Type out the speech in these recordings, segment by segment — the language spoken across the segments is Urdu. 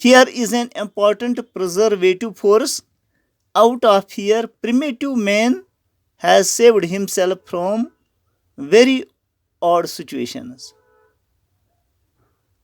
fear is an important preservative force. Out of fear, primitive man has saved himself from very odd situations.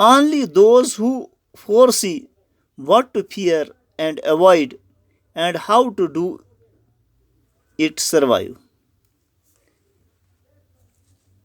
Only those who foresee what to fear and avoid and how to do it survive.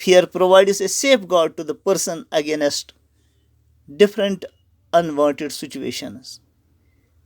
Fear provides a safeguard to the person against different unwanted situations.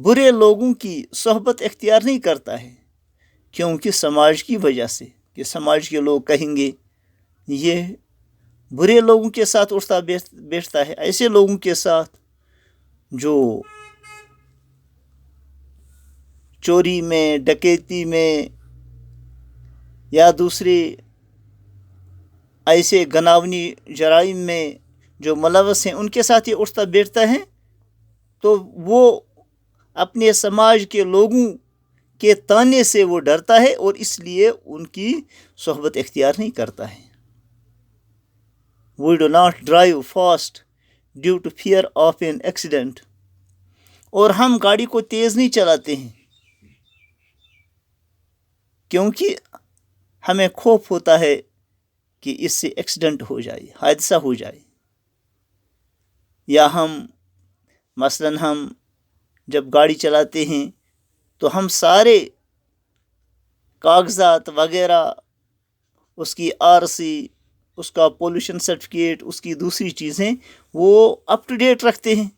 برے لوگوں کی صحبت اختیار نہیں کرتا ہے، کیونکہ سماج کی وجہ سے، کہ سماج کے لوگ کہیں گے یہ برے لوگوں کے ساتھ اٹھتا بیٹھتا ہے، ایسے لوگوں کے ساتھ جو چوری میں، ڈکیتی میں یا دوسرے ایسے گناونی جرائم میں جو ملوث ہیں، ان کے ساتھ یہ اٹھتا بیٹھتا ہے، تو وہ اپنے سماج کے لوگوں کے تانے سے وہ ڈرتا ہے اور اس لیے ان کی صحبت اختیار نہیں کرتا ہے۔ We do not drive fast due to fear of an accident. اور ہم گاڑی کو تیز نہیں چلاتے ہیں کیونکہ ہمیں خوف ہوتا ہے کہ اس سے ایکسیڈنٹ ہو جائے، حادثہ ہو جائے، یا مثلاً ہم جب گاڑی چلاتے ہیں تو ہم سارے کاغذات وغیرہ، اس کی RC، اس کا پولوشن سرٹیفکیٹ، اس کی دوسری چیزیں وہ اپ ٹو ڈیٹ رکھتے ہیں،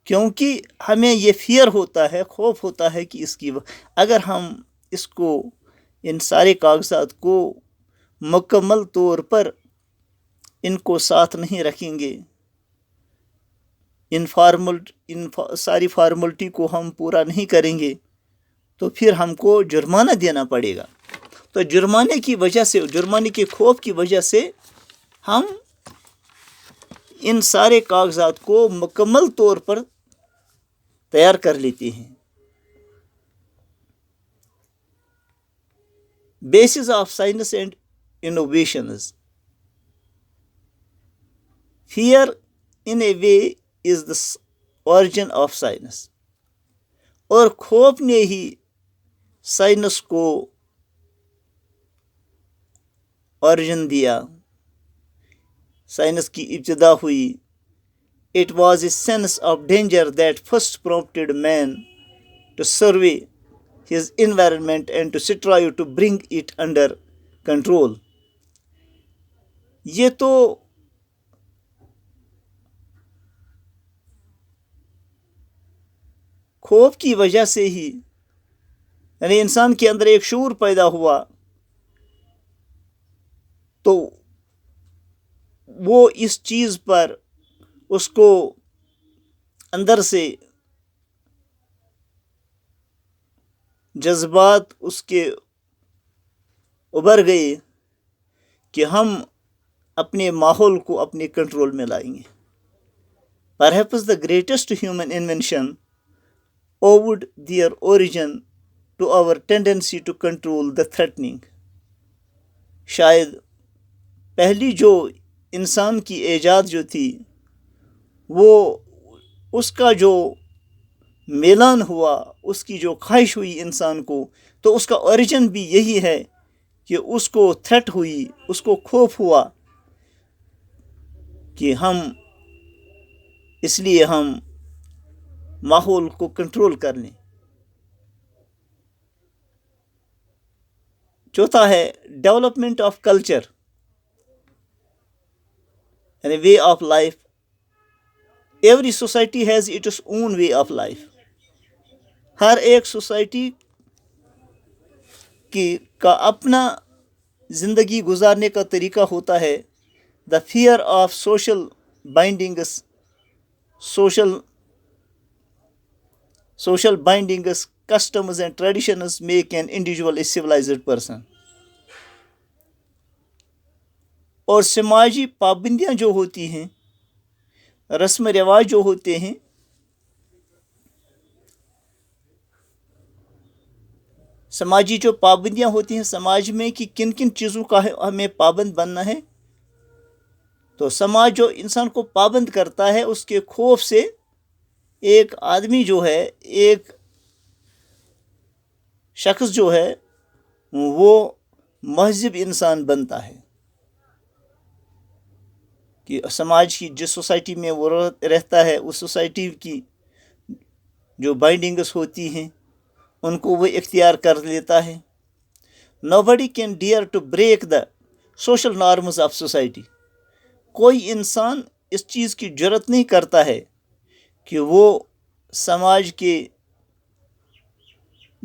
کیونکہ ہمیں یہ فیئر ہوتا ہے، خوف ہوتا ہے کہ اگر ہم اس کو، ان سارے کاغذات کو مکمل طور پر ان کو ساتھ نہیں رکھیں گے، ان ساری فارملٹی کو ہم پورا نہیں کریں گے، تو پھر ہم کو جرمانہ دینا پڑے گا۔ تو جرمانے کی وجہ سے، جرمانے کے خوف کی وجہ سے ہم ان سارے کاغذات کو مکمل طور پر تیار کر لیتے ہیں۔ Basis of science and innovations, fear in a way is the origin of science, اور خوف نے ہی سائنس کو origin دیا، سائنس کی ابتدا ہوئی۔ It was a sense of danger that first prompted man to survey his environment and to strive to bring it under control. یہ تو خوف کی وجہ سے ہی، یعنی انسان کے اندر ایک شعور پیدا ہوا، تو وہ اس چیز پر اس کو اندر سے جذبات اس کے ابھر گئے کہ ہم اپنے ماحول کو اپنے کنٹرول میں لائیں گے۔ Perhaps the greatest human invention owed their origin to our tendency to control the threatening. شاید پہلی جو انسان کی ایجاد جو تھی، وہ اس کا جو میلان ہوا، اس کی جو خواہش ہوئی انسان کو، تو اس کا اوریجن بھی یہی ہے کہ اس کو تھریٹ ہوئی، اس کو خوف ہوا کہ اس لیے ہم ماحول کو کنٹرول کر لیں۔ چوتھا ہے ڈیولپمنٹ آف کلچر، یعنی way of life. Every society has its own way of life. ہر ایک سوسائٹی کا اپنا زندگی گزارنے کا طریقہ ہوتا ہے۔ The fear of social bindings, social bindings, customs and traditions make an individual a civilized person. اور سماجی پابندیاں جو ہوتی ہیں، رسم رواج جو ہوتے ہیں، سماجی جو پابندیاں ہوتی ہیں سماج میں کہ کن کن چیزوں کا ہمیں پابند بننا ہے، تو سماج جو انسان کو پابند کرتا ہے، اس کے خوف سے ایک آدمی جو ہے، ایک شخص جو ہے، وہ مہذب انسان بنتا ہے۔ کہ سماج کی جس سوسائٹی میں وہ رہتا ہے، اس سوسائٹی کی جو بائنڈنگس ہوتی ہیں ان کو وہ اختیار کر لیتا ہے۔ Nobody can dare to break the social norms of society. کوئی انسان اس چیز کی جرات نہیں کرتا ہے کہ وہ سماج کے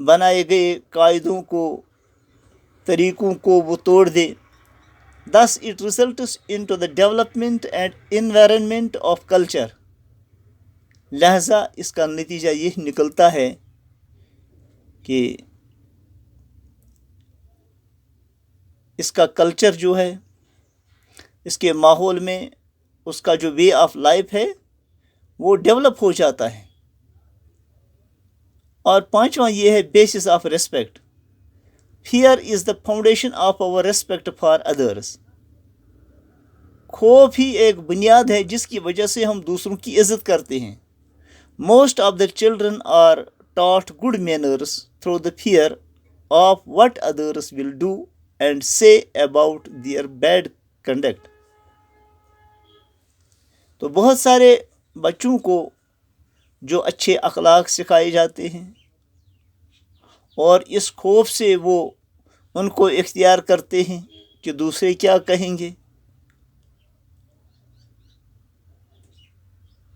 بنائے گئے قاعدوں کو، طریقوں کو وہ توڑ دے. Thus it results into the development and environment of culture. لہذا اس کا نتیجہ یہ نکلتا ہے کہ اس کا کلچر جو ہے، اس کے ماحول میں اس کا جو وے آف لائف ہے وہ ڈیولپ ہو جاتا ہے. اور پانچواں یہ ہے basis of respect. Fear is the foundation of our respect for others. خوف ہی ایک بنیاد ہے جس کی وجہ سے ہم دوسروں کی عزت کرتے ہیں. Most of the children are taught good manners through the fear of what others will do and say about their bad conduct. تو بہت سارے بچوں کو جو اچھے اخلاق سکھائے جاتے ہیں اور اس خوف سے وہ ان کو اختیار کرتے ہیں کہ دوسرے کیا کہیں گے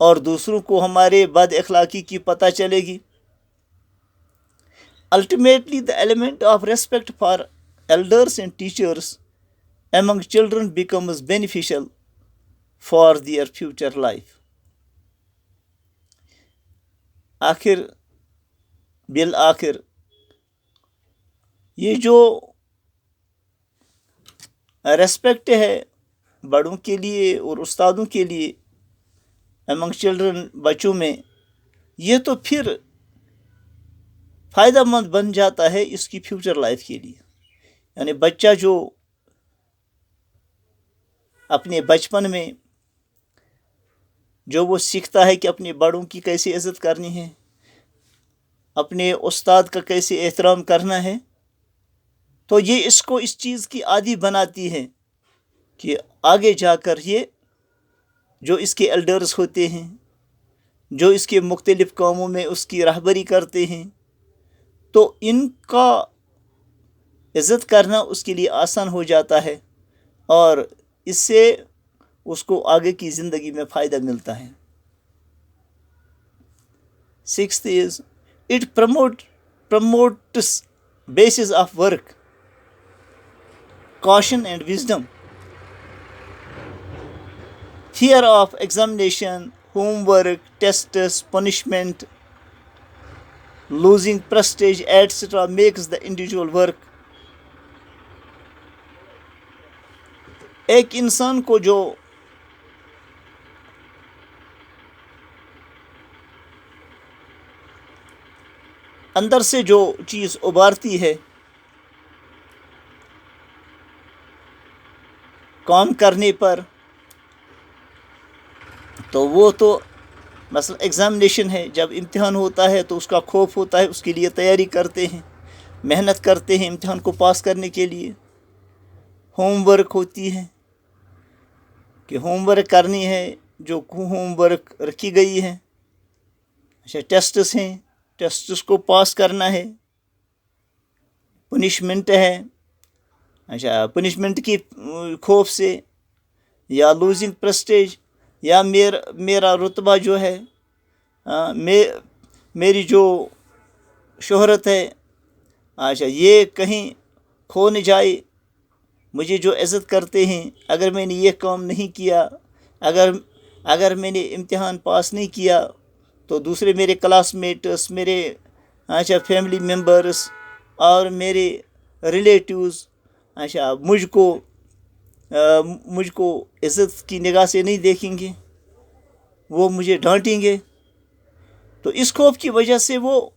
اور دوسروں کو ہمارے بد اخلاقی کی پتہ چلے گی. Ultimately, the element of respect for elders and teachers among children becomes beneficial for their future life. بالآخر یہ جو ریسپیکٹ ہے بڑوں کے لیے اور استادوں کے لیے among children بچوں میں، یہ تو پھر فائدہ مند بن جاتا ہے اس کی فیوچر لائف کے لیے. یعنی بچہ جو اپنے بچپن میں جو وہ سیکھتا ہے کہ اپنے بڑوں کی کیسے عزت کرنی ہے، اپنے استاد کا کیسے احترام کرنا ہے، تو یہ اس کو اس چیز کی عادی بناتی ہے کہ آگے جا کر یہ جو اس کے ایلڈرز ہوتے ہیں، جو اس کے مختلف کاموں میں اس کی رہبری کرتے ہیں، تو ان کا عزت کرنا اس کے لیے آسان ہو جاتا ہے اور اس سے اس کو آگے کی زندگی میں فائدہ ملتا ہے. Sixth is it promotes basis of work, caution and wisdom. Fear of examination, homework, tests, punishment, losing prestige, etc. makes the individual work. ایک انسان کو جو اندر سے جو چیز ابھارتی ہے کام کرنے پر، تو وہ تو مثلا ایگزامینیشن ہے، جب امتحان ہوتا ہے تو اس کا خوف ہوتا ہے، اس کے لیے تیاری کرتے ہیں، محنت کرتے ہیں امتحان کو پاس کرنے کے لیے. ہوم ورک ہوتی ہے کہ ہوم ورک کرنی ہے، جو ہوم ورک رکھی گئی ہے. اچھا، ٹیسٹس ہیں، ٹیسٹس کو پاس کرنا ہے. پنشمنٹ ہے، اچھا پنشمنٹ کی خوف سے، یا لوزنگ پریسٹیج، یا میرا رتبہ جو ہے، میری جو شہرت ہے، اچھا یہ کہیں کھو نہ جائے. مجھے جو عزت کرتے ہیں، اگر میں نے یہ کام نہیں کیا، اگر میں نے امتحان پاس نہیں کیا، تو دوسرے میرے کلاس میٹس، میرے اچھا فیملی ممبرس اور میرے ریلیٹیوز اچھا مجھ کو عزت کی نگاہ سے نہیں دیکھیں گے، وہ مجھے ڈانٹیں گے. تو اس خوف کی وجہ سے وہ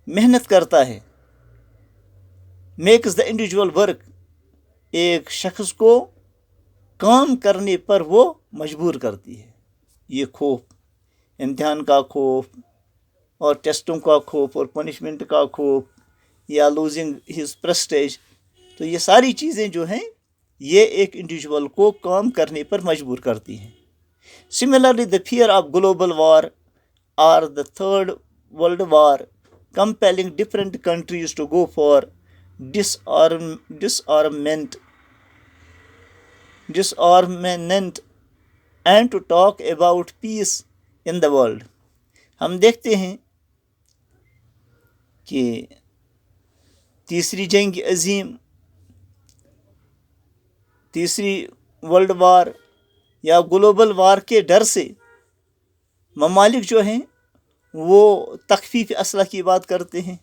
محنت کرتا ہے. میکس دا انڈیویجول ورک، ایک شخص کو کام کرنے پر وہ مجبور کرتی ہے. یہ خوف، امتحان کا خوف اور ٹیسٹوں کا خوف اور پنشمنٹ کا خوف یا لوزنگ ہز پریسٹیج، تو یہ ساری چیزیں جو ہیں یہ ایک انڈیویجول کو کام کرنے پر مجبور کرتی ہیں. Similarly, the fear of global war or the third world war compelling different countries to go for disarmament and to talk about peace in the world. ہم دیکھتے ہیں کہ تیسری جنگ عظیم، تیسری ورلڈ وار یا گلوبل وار کے ڈر سے ممالک جو ہیں وہ تخفیف اسلحہ کی بات کرتے ہیں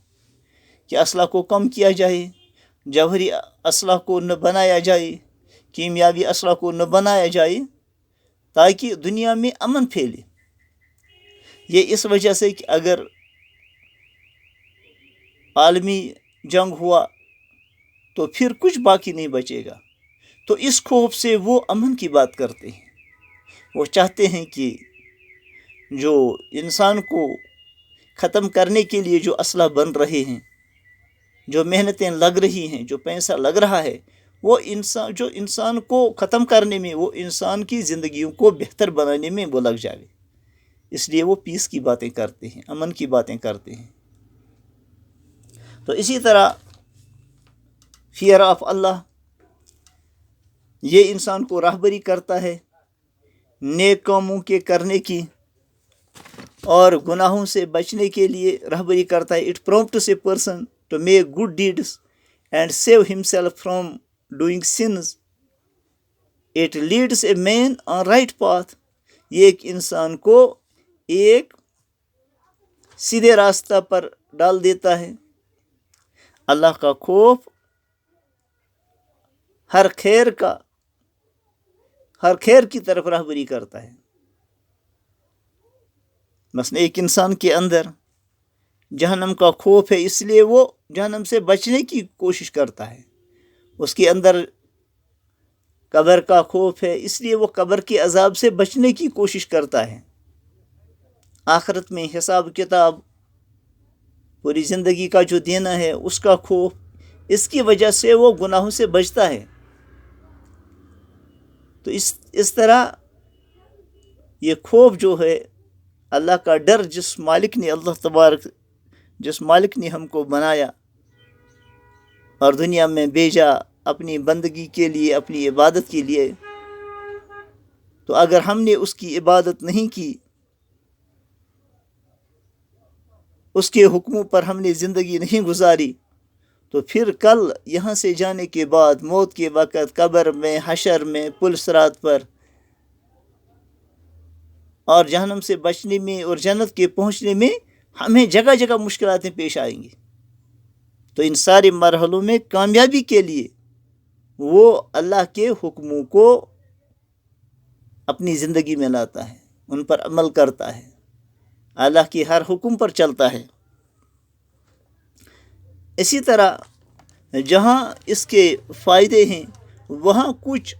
کہ اسلحہ کو کم کیا جائے، جوہری اسلحہ کو نہ بنایا جائے، کیمیابی اسلحہ کو نہ بنایا جائے، تاکہ دنیا میں امن پھیلے۔ یہ اس وجہ سے کہ اگر عالمی جنگ ہوا تو پھر کچھ باقی نہیں بچے گا، تو اس خوف سے وہ امن کی بات کرتے ہیں۔ وہ چاہتے ہیں کہ جو انسان کو ختم کرنے کے لیے جو اسلحہ بن رہے ہیں، جو محنتیں لگ رہی ہیں، جو پیسہ لگ رہا ہے، وہ انسان کو ختم کرنے میں، وہ انسان کی زندگیوں کو بہتر بنانے میں وہ لگ جائے۔ اس لیے وہ پیس کی باتیں کرتے ہیں، امن کی باتیں کرتے ہیں۔ تو اسی طرح فیئر آف اللہ، یہ انسان کو راہبری کرتا ہے نیک کاموں کے کرنے کی اور گناہوں سے بچنے کے لیے راہبری کرتا ہے۔ It prompts a person to make good deeds and save himself from doing sins. It leads a man on right path. یہ ایک انسان کو ایک سیدھے راستہ پر ڈال دیتا ہے۔ اللہ کا خوف ہر خیر کی طرف راہبری کرتا ہے۔ مثلا ایک انسان کے اندر جہنم کا خوف ہے، اس لیے وہ جہنم سے بچنے کی کوشش کرتا ہے۔ اس کے اندر قبر کا خوف ہے، اس لیے وہ قبر کے عذاب سے بچنے کی کوشش کرتا ہے۔ آخرت میں حساب کتاب، پوری زندگی کا جو دینا ہے اس کا خوف، اس کی وجہ سے وہ گناہوں سے بچتا ہے۔ تو اس طرح یہ خوف جو ہے، اللہ کا ڈر، جس مالک نے جس مالک نے ہم کو بنایا اور دنیا میں بھیجا اپنی بندگی کے لیے، اپنی عبادت کے لیے، تو اگر ہم نے اس کی عبادت نہیں کی، اس کے حکموں پر ہم نے زندگی نہیں گزاری، تو پھر کل یہاں سے جانے کے بعد، موت کے وقت، قبر میں، حشر میں، پل صراط پر اور جہنم سے بچنے میں اور جنت کے پہنچنے میں ہمیں جگہ جگہ مشکلاتیں پیش آئیں گی۔ تو ان سارے مرحلوں میں کامیابی کے لیے وہ اللہ کے حکموں کو اپنی زندگی میں لاتا ہے، ان پر عمل کرتا ہے، اللہ کی ہر حکم پر چلتا ہے۔ اسی طرح جہاں اس کے فائدے ہیں وہاں کچھ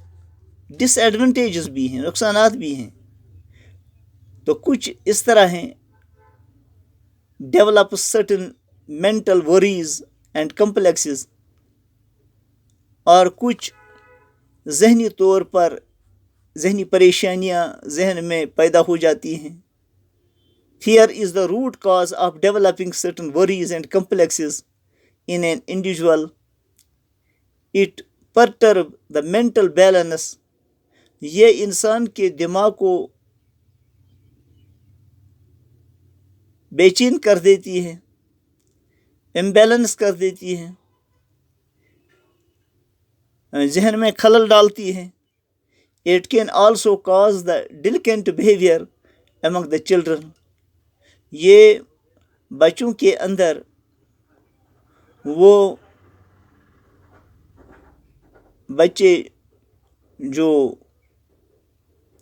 ڈس ایڈوانٹیجز بھی ہیں، نقصانات بھی ہیں۔ تو کچھ اس طرح ہیں: develop certain mental worries and complexes, اور کچھ ذہنی طور پر ذہنی پریشانیاں ذہن میں پیدا ہو جاتی ہیں۔ Fear is the root cause of developing certain worries and complexes in an individual. It perturbs the mental balance. یہ انسان کے دماغ کو بے چین کر دیتی ہے، امبیلنس کر دیتی ہے، ذہن میں خلل ڈالتی ہے۔ It can also cause the delinquent behavior among the children. یہ بچوں کے اندر وہ بچے جو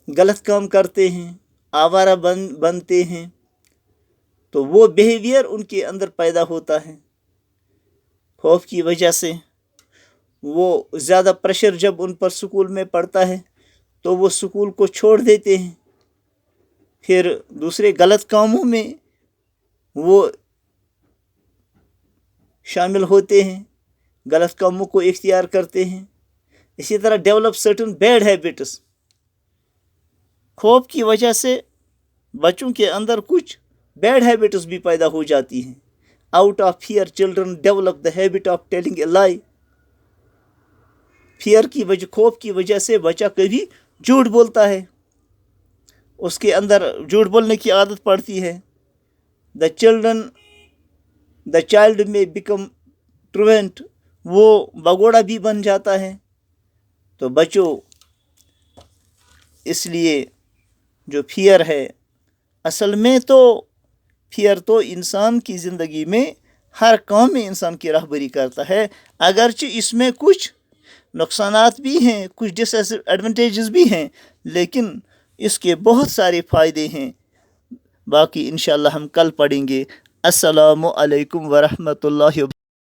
غلط کام کرتے ہیں، آوارہ بنتے ہیں، تو وہ بیہیویئر ان کے اندر پیدا ہوتا ہے۔ خوف کی وجہ سے وہ زیادہ پریشر جب ان پر سکول میں پڑتا ہے تو وہ سکول کو چھوڑ دیتے ہیں، پھر دوسرے غلط کاموں میں وہ شامل ہوتے ہیں، غلط کاموں کو اختیار کرتے ہیں۔ اسی طرح ڈیولپ سرٹن بیڈ ہیبٹس، خوف کی وجہ سے بچوں کے اندر کچھ بیڈ ہیبٹس بھی پیدا ہو جاتی ہیں۔ Out of fear children develop the habit of telling a لائی۔ خوف کی وجہ سے بچہ کبھی جھوٹ بولتا ہے، اس کے اندر جھوٹ بولنے کی عادت پڑتی ہے۔ دا چلڈرن دا چائلڈ میں بیکم ٹروینٹ، وہ بگوڑا بھی بن جاتا ہے۔ تو بچوں، اس لیے جو فیئر ہے، اصل میں تو فیئر تو انسان کی زندگی میں ہر کام میں انسان کی رہبری کرتا ہے، اگرچہ اس میں کچھ نقصانات بھی ہیں، کچھ ڈس ایڈوانٹیجز بھی ہیں، لیکن اس کے بہت سارے فائدے ہیں۔ باقی انشاءاللہ ہم کل پڑھیں گے۔ السلام علیکم ورحمۃ اللہ وبرکاتہ۔